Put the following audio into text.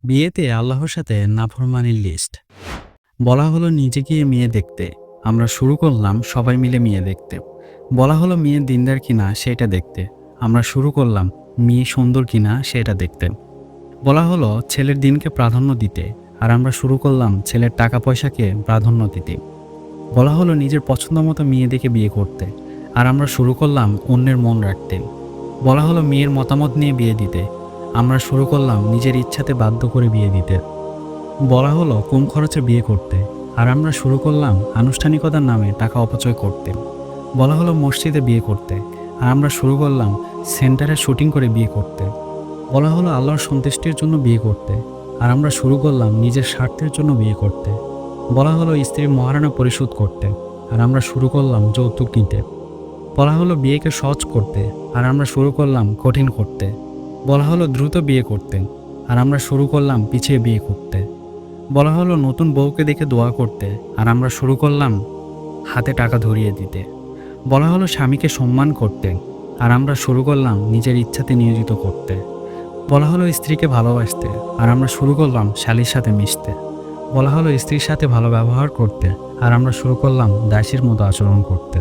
বিয়েতে আল্লাহর সাথে নাফরমানির লিস্ট। বলা হলো নিজে গিয়ে মেয়ে দেখতে, আমরা শুরু করলাম সবাই মিলে মেয়ে দেখতে। বলা হলো মেয়ে দিনদার কিনা সেটা দেখতে, আমরা শুরু করলাম মেয়ে সুন্দর কিনা সেটা দেখতে। বলা হলো ছেলের দিনকে প্রাধান্য দিতে, আর আমরা শুরু করলাম ছেলের টাকা পয়সাকে প্রাধান্য দিতে। বলা হলো নিজের পছন্দ মতো মেয়ে দেখে বিয়ে করতে, আর আমরা শুরু করলাম অন্যের মন রাখতে। বলা হলো মেয়ের মতামত নিয়ে বিয়ে দিতে, আমরা শুরু করলাম নিজের ইচ্ছাতে বাধ্য করে বিয়ে দিতে। বলা হলো কম খরচে বিয়ে করতে, আর আমরা শুরু করলাম আনুষ্ঠানিকতার নামে টাকা অপচয় করতে। বলা হলো মসজিদে বিয়ে করতে, আর আমরা শুরু করলাম সেন্টারে শুটিং করে বিয়ে করতে। বলা হলো আল্লাহর সন্তুষ্টির জন্য বিয়ে করতে, আর আমরা শুরু করলাম নিজের স্বার্থের জন্য বিয়ে করতে। বলা হলো স্ত্রীর মহারণা পরিশোধ করতে, আর আমরা শুরু করলাম যৌতুক নিতে। বলা হলো বিয়েকে সহজ করতে, আর আমরা শুরু করলাম কঠিন করতে। বলা হলো দ্রুত বিয়ে করতে, আর আমরা শুরু করলাম পিছিয়ে বিয়ে করতে। বলা হলো নতুন বউকে দেখে দোয়া করতে, আর আমরা শুরু করলাম হাতে টাকা ধরিয়ে দিতে। বলা হলো স্বামীকে সম্মান করতে, আর আমরা শুরু করলাম নিজের ইচ্ছাতে নিয়োজিত করতে। বলা হলো স্ত্রীকে ভালোবাসতে, আর আমরা শুরু করলাম শালীর সাথে মিশতে। বলা হলো স্ত্রীর সাথে ভালো ব্যবহার করতে, আর আমরা শুরু করলাম দাসীর মতো আচরণ করতে।